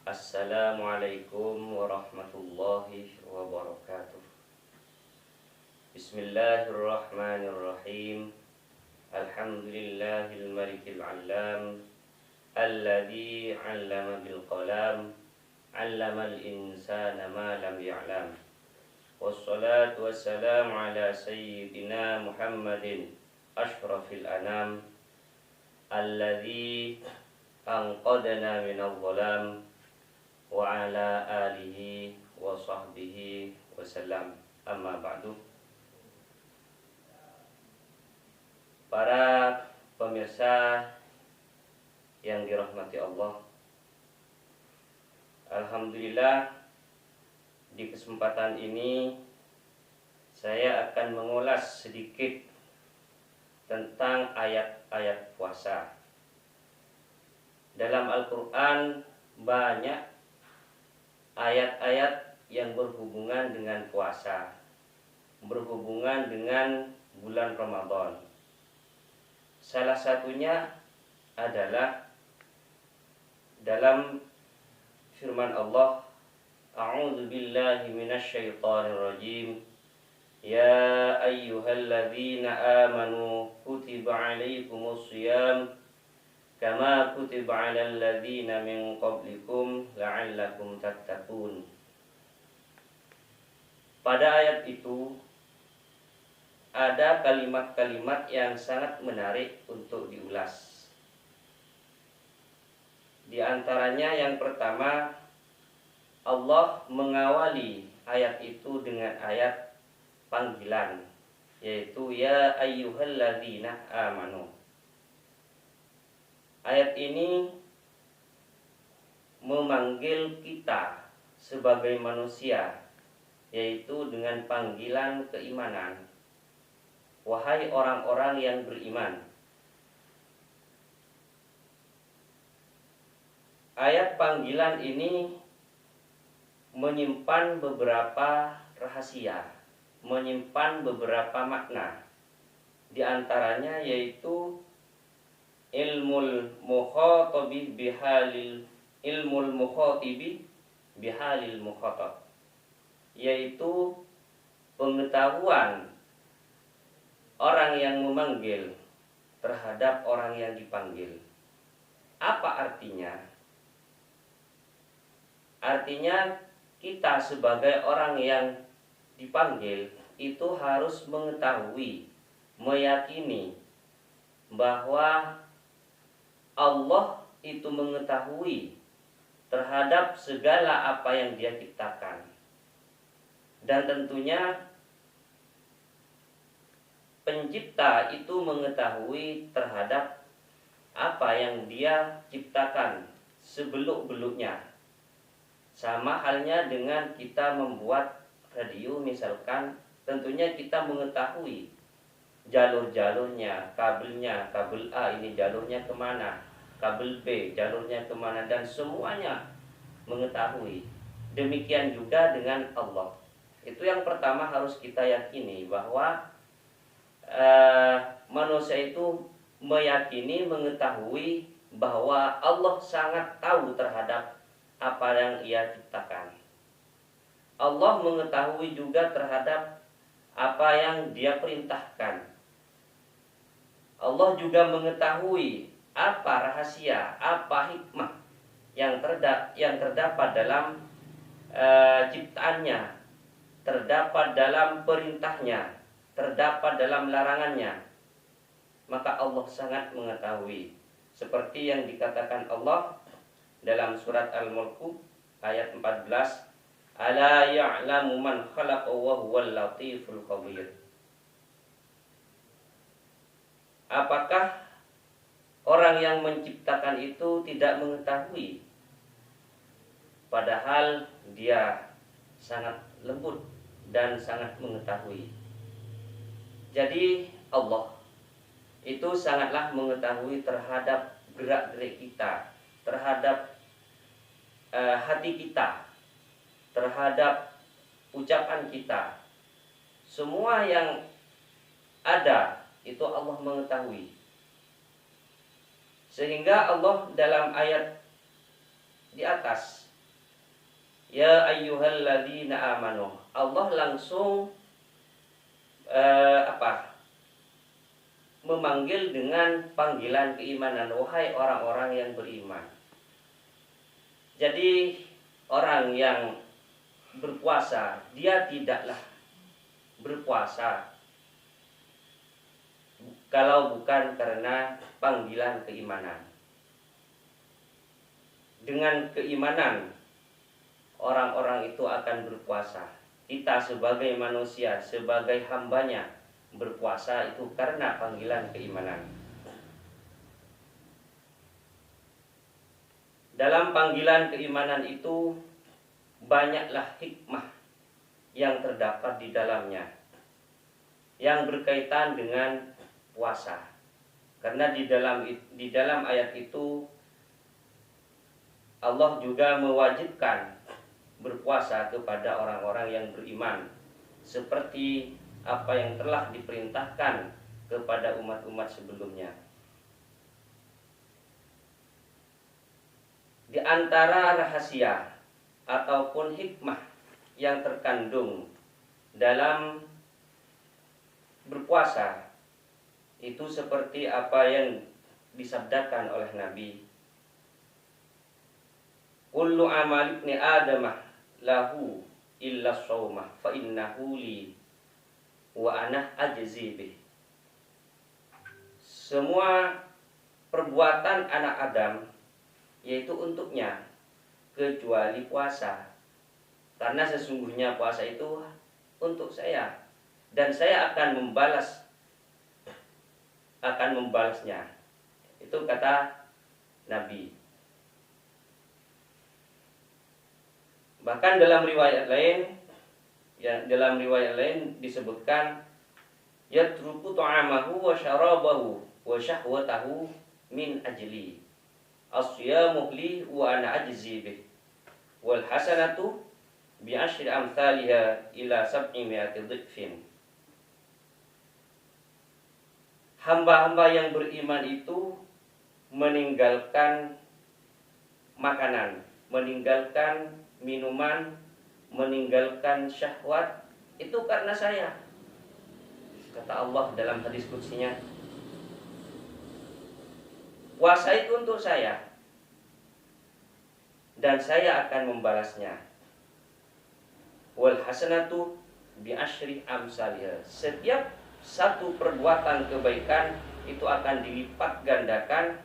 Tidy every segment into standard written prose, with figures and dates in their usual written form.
Assalamualaikum warahmatullahi wabarakatuh. Bismillahirrahmanirrahim. Alhamdulillahil malikil alam, alladzi 'allama bil qalam, 'allamal insana ma lam ya'lam. Wassalatu wassalamu ala sayyidina Muhammadin asyrafil anam, alladzi anqadana minadh dhalam, wa ala alihi wa sahbihi wasallam. Amma ba'du. Para pemirsa yang dirahmati Allah, alhamdulillah di kesempatan ini saya akan mengulas sedikit tentang ayat-ayat puasa. Dalam Al-Quran banyak ayat-ayat yang berhubungan dengan puasa, berhubungan dengan bulan Ramadan. Salah satunya adalah dalam firman Allah, A'udzu billahi minasyaitonir rajim. Ya ayyuhalladzina amanu kutiba 'alaikumus shiyam kama kutiba 'alal ladzina min qablikum la'allakum tattaqun. Pada ayat itu ada kalimat-kalimat yang sangat menarik untuk diulas. Di antaranya yang pertama, Allah mengawali ayat itu dengan ayat panggilan, yaitu ya ayyuhalladzina amanu. Ayat ini memanggil kita sebagai manusia, yaitu dengan panggilan keimanan. Wahai orang-orang yang beriman. Ayat panggilan ini menyimpan beberapa rahasia, menyimpan beberapa makna. Di antaranya yaitu ilmul mukhatibi bihalil mukhatab, yaitu pengetahuan orang yang memanggil terhadap orang yang dipanggil. Apa artinya? Artinya kita sebagai orang yang dipanggil itu harus mengetahui, meyakini bahwa Allah itu mengetahui terhadap segala apa yang Dia ciptakan. Dan tentunya pencipta itu mengetahui terhadap apa yang Dia ciptakan sebeluk-beluknya. Sama halnya dengan kita membuat radio misalkan, tentunya kita mengetahui jalur-jalurnya, kabelnya, kabel A ini jalurnya kemana, kabel B jalurnya kemana, dan semuanya mengetahui. Demikian juga dengan Allah. Itu yang pertama harus kita yakini, bahwa manusia itu meyakini, mengetahui bahwa Allah sangat tahu terhadap apa yang Ia ciptakan. Allah mengetahui juga terhadap apa yang Dia perintahkan. Allah juga mengetahui apa rahasia, apa hikmah yang terdapat dalam ciptaannya, terdapat dalam perintahnya, terdapat dalam larangannya. Maka Allah sangat mengetahui. Seperti yang dikatakan Allah dalam surat Al-Mulk ayat 14, Ala ya'lamu man khalaqa wa huwal latiful khabir. Apakah orang yang menciptakan itu tidak mengetahui? Padahal Dia sangat lembut dan sangat mengetahui. Jadi Allah itu sangatlah mengetahui terhadap gerak-gerik kita, terhadap hati kita, terhadap ucapan kita. Semua yang ada itu Allah mengetahui. Sehingga Allah dalam ayat di atas ya ayyuhalladzina amanu. Allah langsung memanggil dengan panggilan keimanan, wahai orang-orang yang beriman. Jadi orang yang berpuasa, dia tidaklah berpuasa kalau bukan karena panggilan keimanan. Dengan keimanan orang-orang itu akan berpuasa. Kita sebagai manusia, sebagai hambanya, berpuasa itu karena panggilan keimanan. Dalam panggilan keimanan itu banyaklah hikmah yang terdapat di dalamnya yang berkaitan dengan puasa. Karena di dalam ayat itu Allah juga mewajibkan berpuasa kepada orang-orang yang beriman, seperti apa yang telah diperintahkan kepada umat-umat sebelumnya. Di antara rahasia ataupun hikmah yang terkandung dalam berpuasa itu seperti apa yang disabdakan oleh Nabi, kullu amal ibni adamah lahu illa shaumah fa innahu li wa ana ajzi bih. Semua perbuatan anak Adam yaitu untuknya kecuali puasa, karena sesungguhnya puasa itu untuk saya dan saya akan membalasnya. Itu kata Nabi. Bahkan dalam riwayat lain disebutkan yatruku ta'amahu wa syarabahu wa syahwatahu min ajli as-siyamu li wa ana ajzi bih wal hasanatu bi asyri amsalha ila 700 dhifin. Hamba-hamba yang beriman itu meninggalkan makanan, meninggalkan minuman, meninggalkan syahwat itu karena saya. Kata Allah dalam hadis qudsinya, puasa itu untuk saya dan saya akan membalasnya. Wal hasanatu bi asyri amsalha. Setiap satu perbuatan kebaikan itu akan dilipat gandakan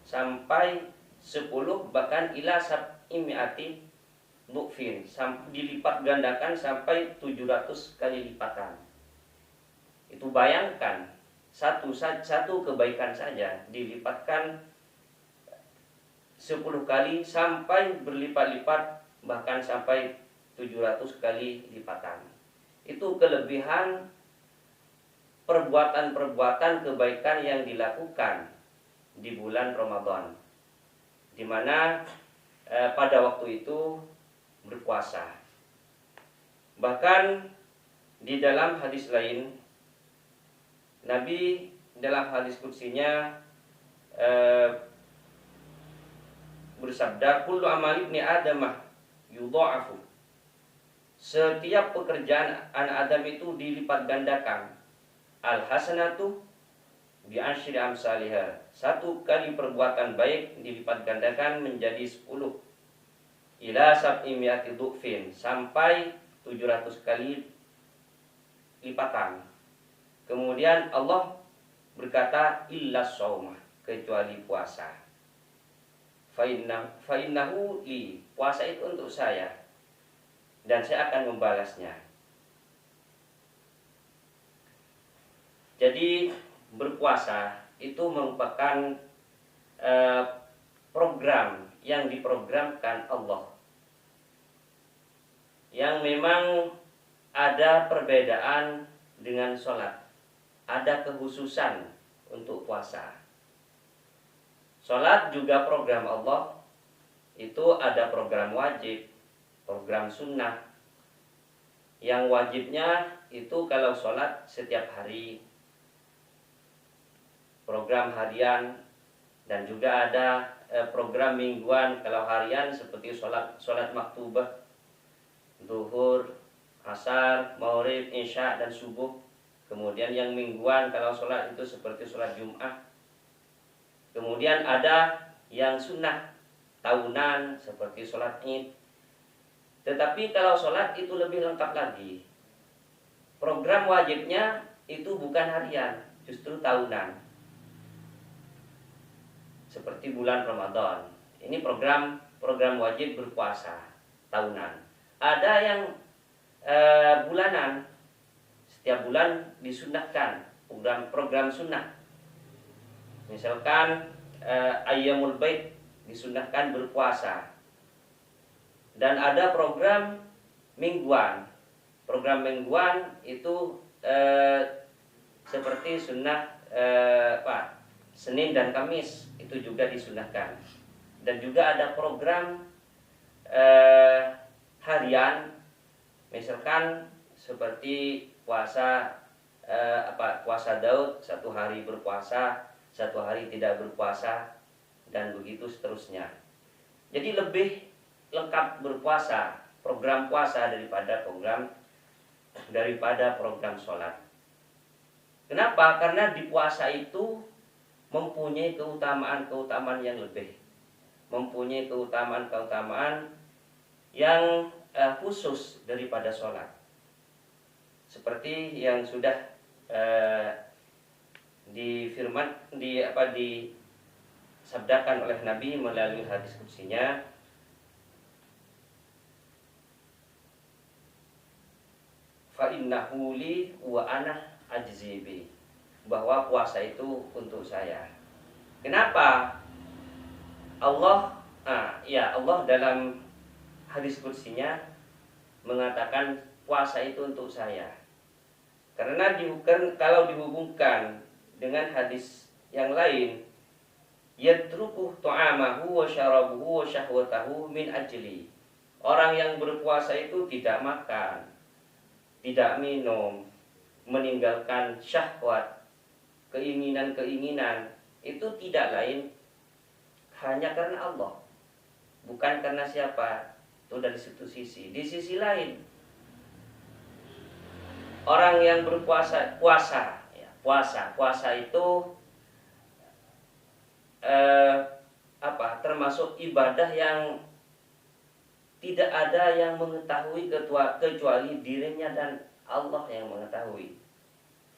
sampai 10, bahkan ila sab'imi'ati dhufin, dilipat gandakan sampai 700 kali lipatan. Itu bayangkan satu kebaikan saja dilipatkan 10 kali sampai berlipat-lipat, bahkan sampai 700 kali lipatan. Itu kelebihan perbuatan-perbuatan kebaikan yang dilakukan di bulan Ramadan, di mana pada waktu itu berpuasa. Bahkan di dalam hadis lain, Nabi dalam hadis qudsinya bersabda, kullu amali ibni adamah yudha'afu. Setiap pekerjaan anak Adam itu dilipat gandakan. Al hasanatu bi asyri amsalha. Satu kali perbuatan baik dilipat gandakan menjadi 10. Ila sab'imi'ati dhufin, sampai 700 kali lipatan. Kemudian Allah berkata illa shaumah, kecuali puasa. Fa innahu li, puasa itu untuk saya dan saya akan membalasnya. Jadi berpuasa itu merupakan program yang diprogramkan Allah, yang memang ada perbedaan dengan sholat, ada kekhususan untuk puasa. Sholat juga program Allah, itu ada program wajib, program sunnah. Yang wajibnya itu kalau sholat setiap hari, program harian, dan juga ada program mingguan. Kalau harian seperti sholat maktubah, zuhur, asar, maghrib, isya, dan subuh. Kemudian yang mingguan kalau sholat itu seperti sholat Jumat. Kemudian ada yang sunnah tahunan seperti sholat Id. Tetapi kalau sholat itu lebih lengkap lagi. Program wajibnya itu bukan harian, justru tahunan. Seperti bulan Ramadan. Ini program wajib berpuasa tahunan. Ada yang bulanan. Setiap bulan disunnahkan program sunnah. Misalkan Ayyamul Bait disunnahkan berpuasa. Dan ada program mingguan. Program mingguan itu seperti sunnah Senin dan Kamis itu juga disunnahkan. Dan juga ada program harian, misalkan seperti puasa puasa Daud, 1 hari berpuasa, 1 hari tidak berpuasa, dan begitu seterusnya. Jadi lebih lengkap berpuasa, program puasa daripada program sholat. Kenapa? Karena di puasa itu mempunyai keutamaan yang lebih, mempunyai keutamaan yang khusus daripada sholat. Seperti yang sudah disabdakan oleh Nabi melalui hadis qudsinya, fa innahu li wa ana ajzi bi, bahwa puasa itu untuk saya. Kenapa? Allah dalam hadis qudsinya mengatakan puasa itu untuk saya. Karena kalau dihubungkan dengan hadis yang lain, yatruku ta'amahu wa syarabuhu wa syahwatahu min ajli. Orang yang berpuasa itu tidak makan, tidak minum, meninggalkan syahwat, keinginan-keinginan, itu tidak lain hanya karena Allah, bukan karena siapa. Itu dari situ sisi. Di sisi lain, orang yang berpuasa, puasa itu termasuk ibadah yang tidak ada yang mengetahui kecuali dirinya dan Allah yang mengetahui.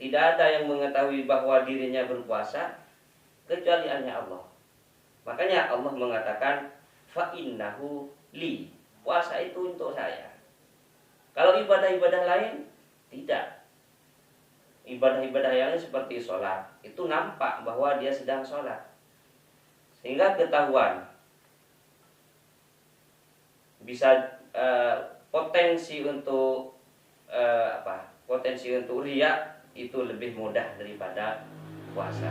Tidak ada yang mengetahui bahwa dirinya berpuasa kecuali hanya Allah. Makanya Allah mengatakan fa innahu li, puasa itu untuk saya. Kalau ibadah-ibadah lain tidak. Ibadah-ibadah yang lain seperti sholat, itu nampak bahwa dia sedang sholat, sehingga ketahuan. Bisa potensi untuk riya itu lebih mudah daripada puasa.